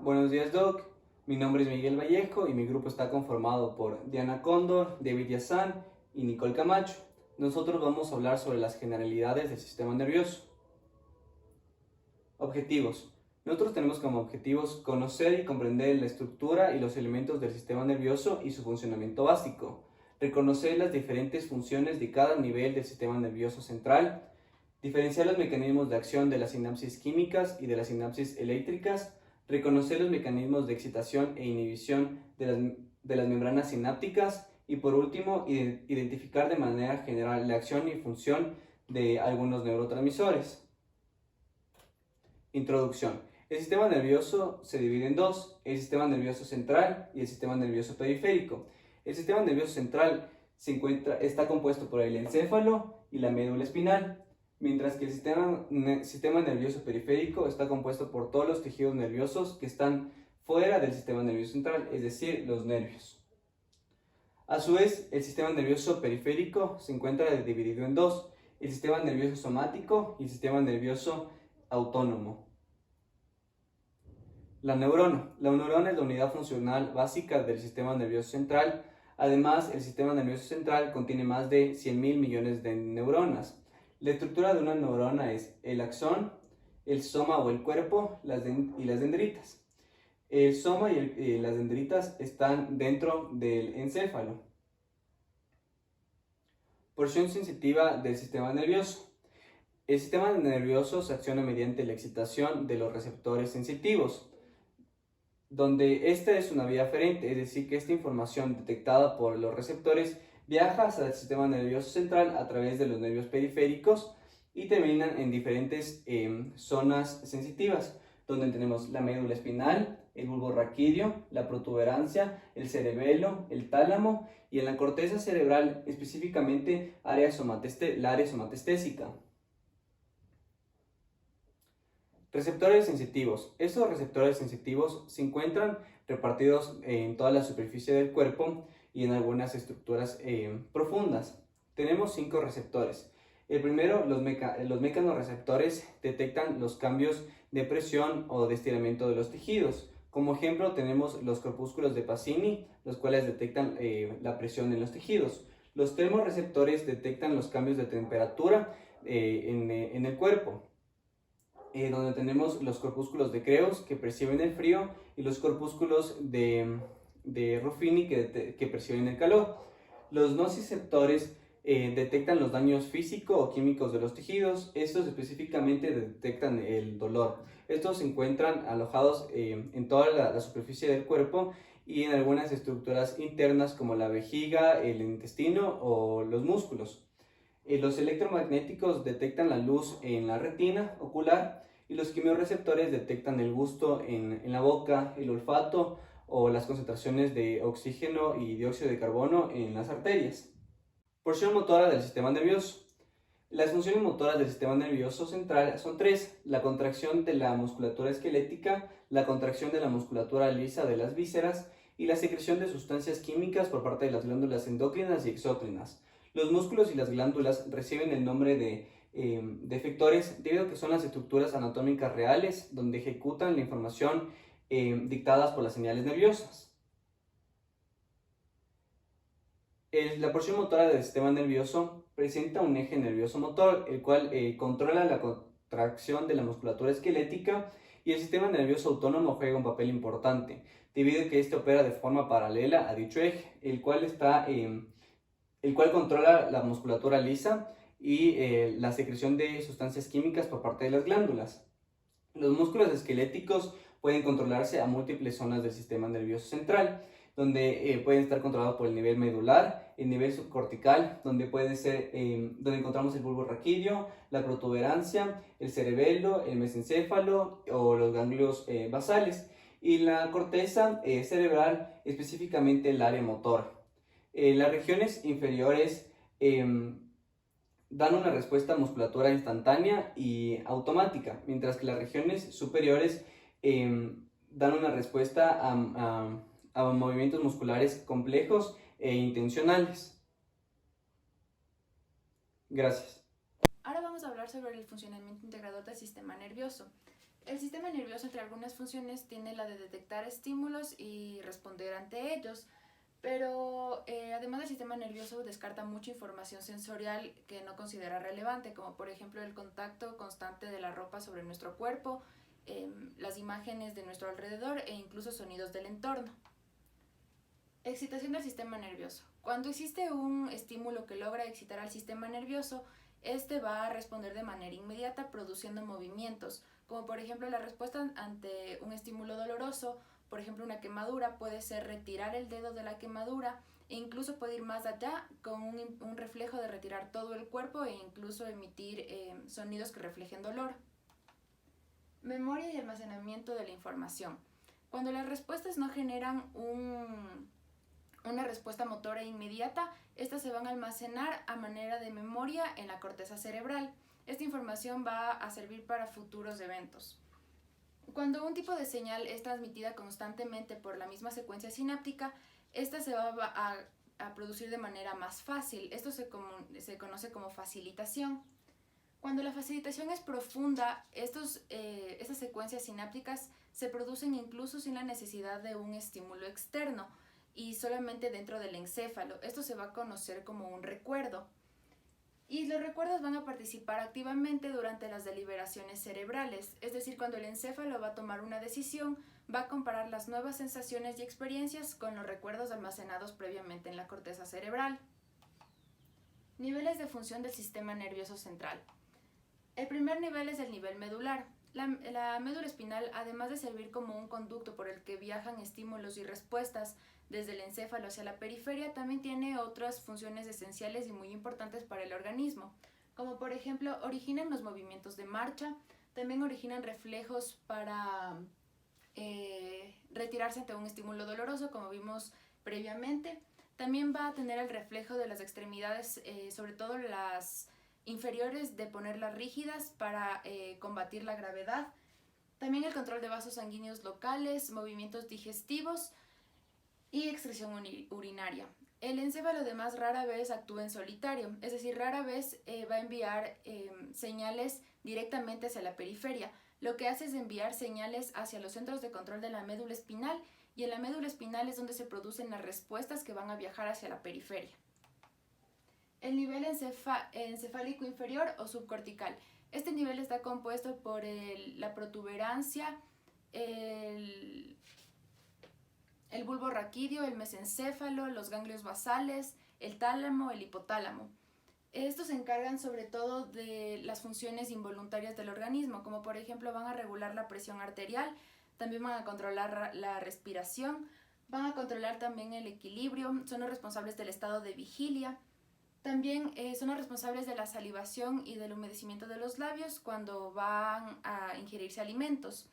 Buenos días, Doc. Mi nombre es Miguel Vallejo y mi grupo está conformado por Diana Cóndor, David Yazán y Nicole Camacho. Nosotros vamos a hablar sobre las generalidades del sistema nervioso. Objetivos. Nosotros tenemos como objetivos conocer y comprender la estructura y los elementos del sistema nervioso y su funcionamiento básico, reconocer las diferentes funciones de cada nivel del sistema nervioso central, diferenciar los mecanismos de acción de las sinapsis químicas y de las sinapsis eléctricas, reconocer los mecanismos de excitación e inhibición de las membranas sinápticas y por último, identificar de manera general la acción y función de algunos neurotransmisores. Introducción. El sistema nervioso se divide en dos, el sistema nervioso central y el sistema nervioso periférico. El sistema nervioso central está compuesto por el encéfalo y la médula espinal, mientras que el sistema nervioso periférico está compuesto por todos los tejidos nerviosos que están fuera del sistema nervioso central, es decir, los nervios. A su vez, el sistema nervioso periférico se encuentra dividido en dos, el sistema nervioso somático y el sistema nervioso autónomo. La neurona. La neurona es la unidad funcional básica del sistema nervioso central. Además, el sistema nervioso central contiene más de 100.000 millones de neuronas. La estructura de una neurona es el axón, el soma o el cuerpo y las dendritas. El soma y las dendritas están dentro del encéfalo. Porción sensitiva del sistema nervioso. El sistema nervioso se acciona mediante la excitación de los receptores sensitivos, donde esta es una vía aferente, es decir, que esta información detectada por los receptores viaja hacia el sistema nervioso central a través de los nervios periféricos y terminan en diferentes zonas sensitivas, donde tenemos la médula espinal, el bulbo raquídeo, la protuberancia, el cerebelo, el tálamo y en la corteza cerebral específicamente la área somatestésica. Receptores sensitivos. Estos receptores sensitivos se encuentran repartidos en toda la superficie del cuerpo y en algunas estructuras profundas. Tenemos 5 receptores. El primero, los mecanorreceptores detectan los cambios de presión o de estiramiento de los tejidos. Como ejemplo tenemos los corpúsculos de Pacini, los cuales detectan la presión en los tejidos. Los termorreceptores detectan los cambios de temperatura en el cuerpo. Donde tenemos los corpúsculos de Creus que perciben el frío y los corpúsculos de Ruffini que perciben el calor. Los nociceptores detectan los daños físicos o químicos de los tejidos. Estos específicamente detectan el dolor. Estos se encuentran alojados en toda la superficie del cuerpo y en algunas estructuras internas como la vejiga, el intestino o los músculos. Los electromagnéticos detectan la luz en la retina ocular y los quimiorreceptores detectan el gusto en la boca, el olfato o las concentraciones de oxígeno y dióxido de carbono en las arterias. Porción motora del sistema nervioso. Las funciones motoras del sistema nervioso central son 3: la contracción de la musculatura esquelética, la contracción de la musculatura lisa de las vísceras y la secreción de sustancias químicas por parte de las glándulas endócrinas y exócrinas. Los músculos y las glándulas reciben el nombre de efectores debido a que son las estructuras anatómicas reales donde ejecutan la información dictadas por las señales nerviosas. La porción motora del sistema nervioso presenta un eje nervioso motor, el cual controla la contracción de la musculatura esquelética, y el sistema nervioso autónomo juega un papel importante, debido a que este opera de forma paralela a dicho eje, el cual controla la musculatura lisa y la secreción de sustancias químicas por parte de las glándulas. Los músculos esqueléticos pueden controlarse a múltiples zonas del sistema nervioso central, donde pueden estar controlados por el nivel medular, el nivel subcortical, donde donde encontramos el bulbo raquídeo, la protuberancia, el cerebelo, el mesencéfalo o los ganglios basales, y la corteza cerebral, específicamente el área motora. Las regiones inferiores dan una respuesta musculatura instantánea y automática, mientras que las regiones superiores dan una respuesta a movimientos musculares complejos e intencionales. Gracias. Ahora vamos a hablar sobre el funcionamiento integrador del sistema nervioso. El sistema nervioso, entre algunas funciones, tiene la de detectar estímulos y responder ante ellos, pero además el sistema nervioso descarta mucha información sensorial que no considera relevante, como por ejemplo el contacto constante de la ropa sobre nuestro cuerpo, las imágenes de nuestro alrededor e incluso sonidos del entorno. Excitación del sistema nervioso. Cuando existe un estímulo que logra excitar al sistema nervioso, este va a responder de manera inmediata produciendo movimientos, como por ejemplo la respuesta ante un estímulo doloroso, por ejemplo una quemadura, puede ser retirar el dedo de la quemadura e incluso puede ir más allá con un reflejo de retirar todo el cuerpo e incluso emitir sonidos que reflejen dolor. Memoria y almacenamiento de la información. Cuando las respuestas no generan una respuesta motora inmediata, estas se van a almacenar a manera de memoria en la corteza cerebral. Esta información va a servir para futuros eventos. Cuando un tipo de señal es transmitida constantemente por la misma secuencia sináptica, esta se va a producir de manera más fácil. Esto se conoce como facilitación. Cuando la facilitación es profunda, estas secuencias sinápticas se producen incluso sin la necesidad de un estímulo externo y solamente dentro del encéfalo. Esto se va a conocer como un recuerdo. Y los recuerdos van a participar activamente durante las deliberaciones cerebrales, es decir, cuando el encéfalo va a tomar una decisión, va a comparar las nuevas sensaciones y experiencias con los recuerdos almacenados previamente en la corteza cerebral. Niveles de función del sistema nervioso central. El primer nivel es el nivel medular. La médula espinal, además de servir como un conducto por el que viajan estímulos y respuestas desde el encéfalo hacia la periferia, también tiene otras funciones esenciales y muy importantes para el organismo, como por ejemplo originan los movimientos de marcha, también originan reflejos para retirarse ante un estímulo doloroso, como vimos previamente. También va a tener el reflejo de las extremidades, sobre todo las inferiores, de ponerlas rígidas para combatir la gravedad. También el control de vasos sanguíneos locales, movimientos digestivos y excreción urinaria. El encéfalo además rara vez actúa en solitario, es decir, rara vez va a enviar señales directamente hacia la periferia. Lo que hace es enviar señales hacia los centros de control de la médula espinal, y en la médula espinal es donde se producen las respuestas que van a viajar hacia la periferia. El nivel encefálico inferior o subcortical. Este nivel está compuesto por la protuberancia, el bulbo raquídeo, el mesencéfalo, los ganglios basales, el tálamo, el hipotálamo. Estos se encargan sobre todo de las funciones involuntarias del organismo, como por ejemplo van a regular la presión arterial, también van a controlar la respiración, van a controlar también el equilibrio, son los responsables del estado de vigilia. También son los responsables de la salivación y del humedecimiento de los labios cuando van a ingerirse alimentos.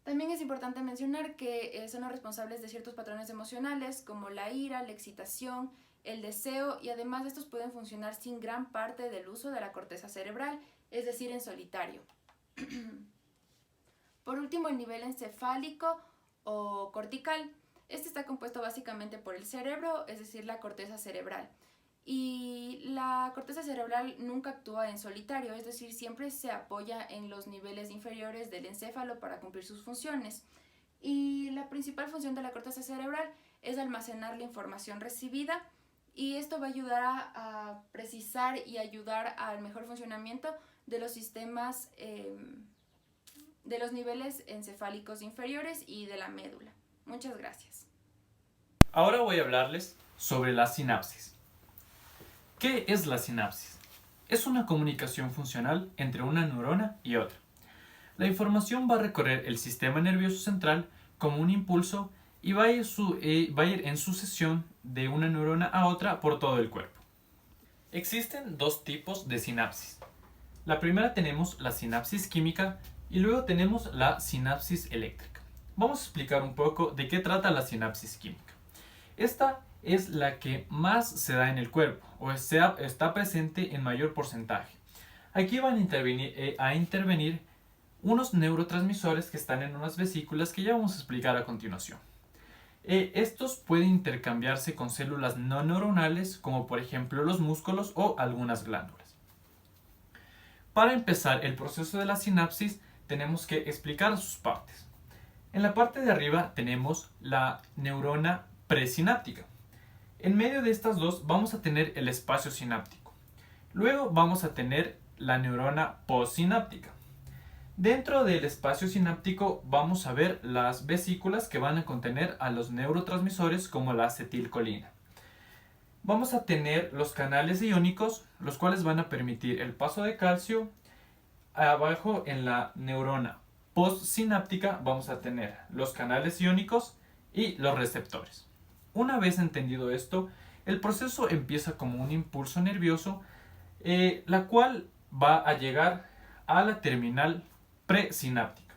También es importante mencionar que son los responsables de ciertos patrones emocionales como la ira, la excitación, el deseo, y además estos pueden funcionar sin gran parte del uso de la corteza cerebral, es decir, en solitario. Por último, el nivel encefálico o cortical. Este está compuesto básicamente por el cerebro, es decir, la corteza cerebral. Y la corteza cerebral nunca actúa en solitario, es decir, siempre se apoya en los niveles inferiores del encéfalo para cumplir sus funciones. Y la principal función de la corteza cerebral es almacenar la información recibida, y esto va a ayudar a precisar y ayudar al mejor funcionamiento de los sistemas, de los niveles encefálicos inferiores y de la médula. Muchas gracias. Ahora voy a hablarles sobre la sinapsis. ¿Qué es la sinapsis? Es una comunicación funcional entre una neurona y otra. La información va a recorrer el sistema nervioso central como un impulso y va a ir en sucesión de una neurona a otra por todo el cuerpo. Existen dos tipos de sinapsis. La primera tenemos la sinapsis química y luego tenemos la sinapsis eléctrica. Vamos a explicar un poco de qué trata la sinapsis química. Esta es la que más se da en el cuerpo, o sea, está presente en mayor porcentaje. Aquí van a intervenir unos neurotransmisores que están en unas vesículas que ya vamos a explicar a continuación. Estos pueden intercambiarse con células no neuronales, como por ejemplo los músculos o algunas glándulas. Para empezar el proceso de la sinapsis, tenemos que explicar sus partes. En la parte de arriba tenemos la neurona presináptica. En medio de estas dos vamos a tener el espacio sináptico. Luego vamos a tener la neurona postsináptica. Dentro del espacio sináptico vamos a ver las vesículas que van a contener a los neurotransmisores como la acetilcolina. Vamos a tener los canales iónicos, los cuales van a permitir el paso de calcio. Abajo en la neurona postsináptica vamos a tener los canales iónicos y los receptores. Una vez entendido esto, el proceso empieza como un impulso nervioso, la cual va a llegar a la terminal presináptica,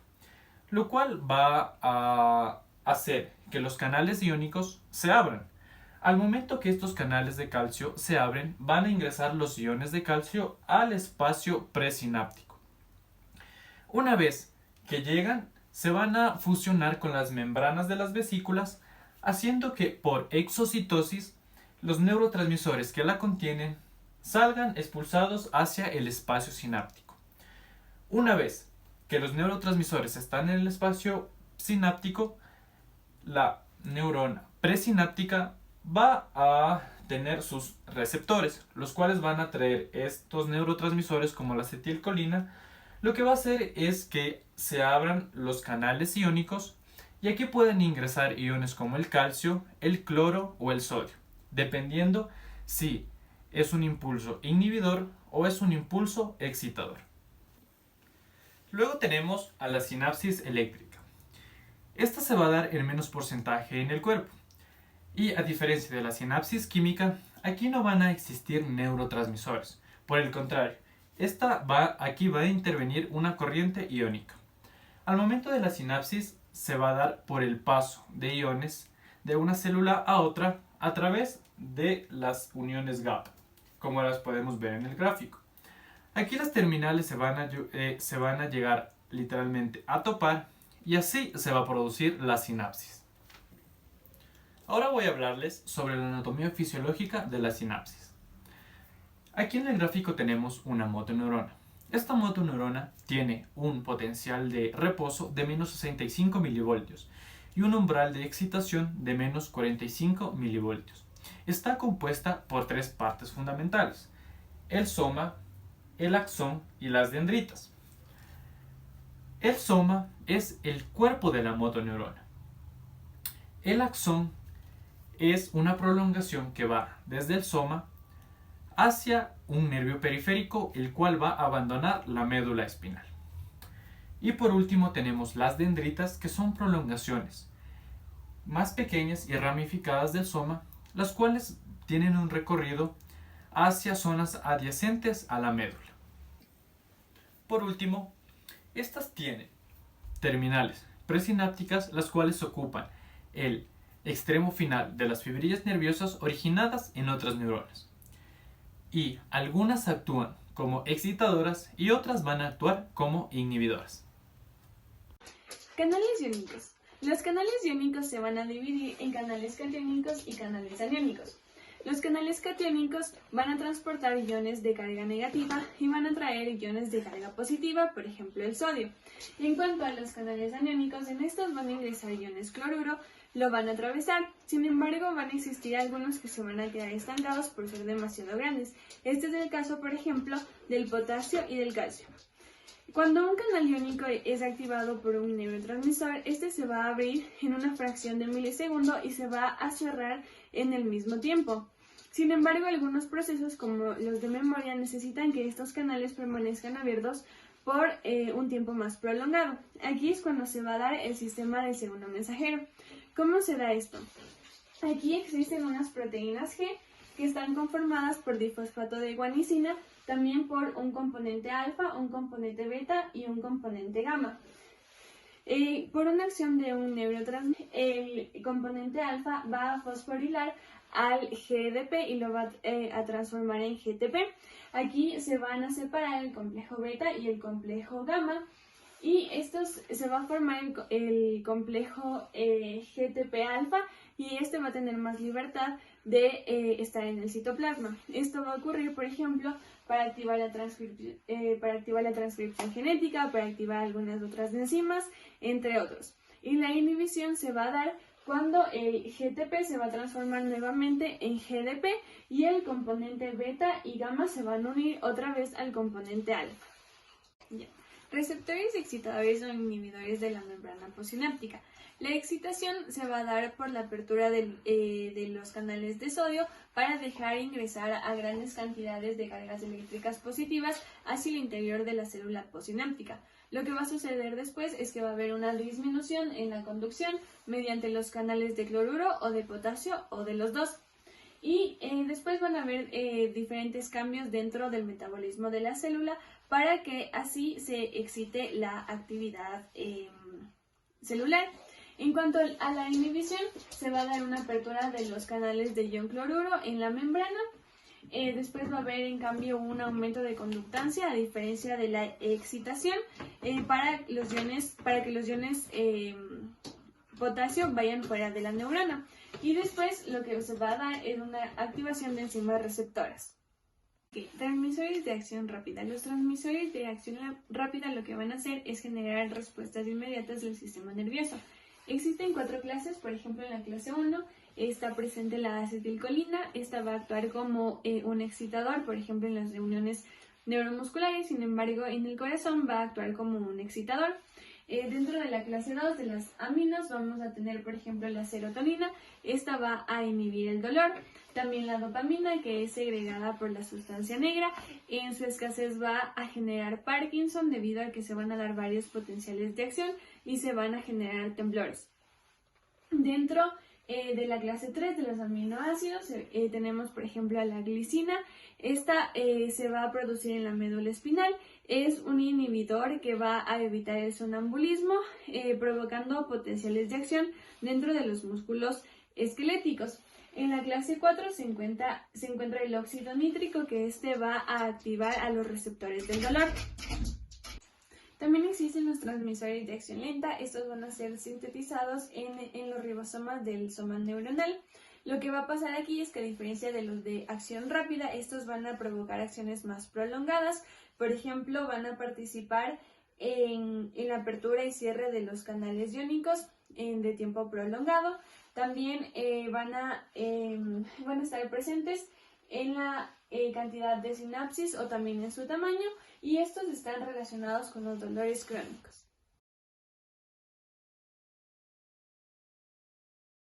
lo cual va a hacer que los canales iónicos se abran. Al momento que estos canales de calcio se abren, van a ingresar los iones de calcio al espacio presináptico. Una vez que llegan, se van a fusionar con las membranas de las vesículas, haciendo que por exocitosis los neurotransmisores que la contienen salgan expulsados hacia el espacio sináptico. Una vez que los neurotransmisores están en el espacio sináptico, la neurona presináptica va a tener sus receptores, los cuales van a traer estos neurotransmisores como la acetilcolina. Lo que va a hacer es que se abran los canales iónicos y aquí pueden ingresar iones como el calcio, el cloro o el sodio, dependiendo si es un impulso inhibidor o es un impulso excitador. Luego tenemos a la sinapsis eléctrica. Esta se va a dar en menos porcentaje en el cuerpo. Y a diferencia de la sinapsis química, aquí no van a existir neurotransmisores. Por el contrario, aquí va a intervenir una corriente iónica. Al momento de la sinapsis se va a dar por el paso de iones de una célula a otra a través de las uniones GAP, como las podemos ver en el gráfico. Aquí las terminales se van a llegar literalmente a topar y así se va a producir la sinapsis. Ahora voy a hablarles sobre la anatomía fisiológica de la sinapsis. Aquí en el gráfico tenemos una motoneurona. Esta motoneurona tiene un potencial de reposo de menos 65 milivoltios y un umbral de excitación de menos 45 milivoltios. Está compuesta por tres partes fundamentales: el soma, el axón y las dendritas. El soma es el cuerpo de la motoneurona. El axón es una prolongación que va desde el soma hacia un nervio periférico, el cual va a abandonar la médula espinal. Y por último tenemos las dendritas, que son prolongaciones más pequeñas y ramificadas del soma, las cuales tienen un recorrido hacia zonas adyacentes a la médula. Por último, estas tienen terminales presinápticas, las cuales ocupan el extremo final de las fibrillas nerviosas originadas en otras neuronas. Y algunas actúan como excitadoras y otras van a actuar como inhibidoras. Canales iónicos. Los canales iónicos se van a dividir en canales catiónicos y canales aniónicos. Los canales catiónicos van a transportar iones de carga negativa y van a traer iones de carga positiva, por ejemplo el sodio. En cuanto a los canales aniónicos, en estos van a ingresar iones cloruro, lo van a atravesar. Sin embargo, van a existir algunos que se van a quedar estancados por ser demasiado grandes. Este es el caso, por ejemplo, del potasio y del calcio. Cuando un canal iónico es activado por un neurotransmisor, este se va a abrir en una fracción de milisegundo y se va a cerrar en el mismo tiempo. Sin embargo, algunos procesos como los de memoria necesitan que estos canales permanezcan abiertos por un tiempo más prolongado. Aquí es cuando se va a dar el sistema del segundo mensajero. ¿Cómo se da esto? Aquí existen unas proteínas G que están conformadas por difosfato de guanicina, también por un componente alfa, un componente beta y un componente gamma. Por una acción de un neurotransmisor, el componente alfa va a fosforilar al GDP y lo va a transformar en GTP. Aquí se van a separar el complejo beta y el complejo gamma y estos se va a formar el complejo GTP-alfa y este va a tener más libertad de estar en el citoplasma. Esto va a ocurrir, por ejemplo, para activar la transcripción genética, para activar algunas otras enzimas, entre otros. Y la inhibición se va a dar cuando el GTP se va a transformar nuevamente en GDP y el componente beta y gamma se van a unir otra vez al componente alfa. Ya. Receptores excitadores o inhibidores de la membrana postsináptica. La excitación se va a dar por la apertura de los canales de sodio para dejar ingresar a grandes cantidades de cargas eléctricas positivas hacia el interior de la célula postsináptica. Lo que va a suceder después es que va a haber una disminución en la conducción mediante los canales de cloruro o de potasio o de los dos. Y después van a haber diferentes cambios dentro del metabolismo de la célula para que así se excite la actividad celular. En cuanto a la inhibición, se va a dar una apertura de los canales de ion cloruro en la membrana. Después va a haber en cambio un aumento de conductancia a diferencia de la excitación para que los iones potasio vayan fuera de la neurona. Y después lo que se va a dar es una activación de enzimas receptoras. Transmisores de acción rápida. Los transmisores de acción rápida lo que van a hacer es generar respuestas inmediatas del sistema nervioso. Existen 4 clases, por ejemplo en la clase 1 está presente la acetilcolina, esta va a actuar como un excitador, por ejemplo en las reuniones neuromusculares, sin embargo en el corazón va a actuar como un excitador. Dentro de la clase 2 de las aminos vamos a tener por ejemplo la serotonina, esta va a inhibir el dolor, también la dopamina que es segregada por la sustancia negra, en su escasez va a generar Parkinson debido a que se van a dar varios potenciales de acción y se van a generar temblores. Dentro de la clase 3 de los aminoácidos tenemos por ejemplo a la glicina, esta se va a producir en la médula espinal, es un inhibidor que va a evitar el sonambulismo provocando potenciales de acción dentro de los músculos esqueléticos. En la clase 4 se encuentra el óxido nítrico que va a activar a los receptores del dolor. También existen los transmisores de acción lenta, estos van a ser sintetizados en los ribosomas del soma neuronal. Lo que va a pasar aquí es que a diferencia de los de acción rápida, estos van a provocar acciones más prolongadas, por ejemplo van a participar en la apertura y cierre de los canales iónicos de tiempo prolongado, también van a estar presentes en la cantidad de sinapsis o también en su tamaño y estos están relacionados con los dolores crónicos.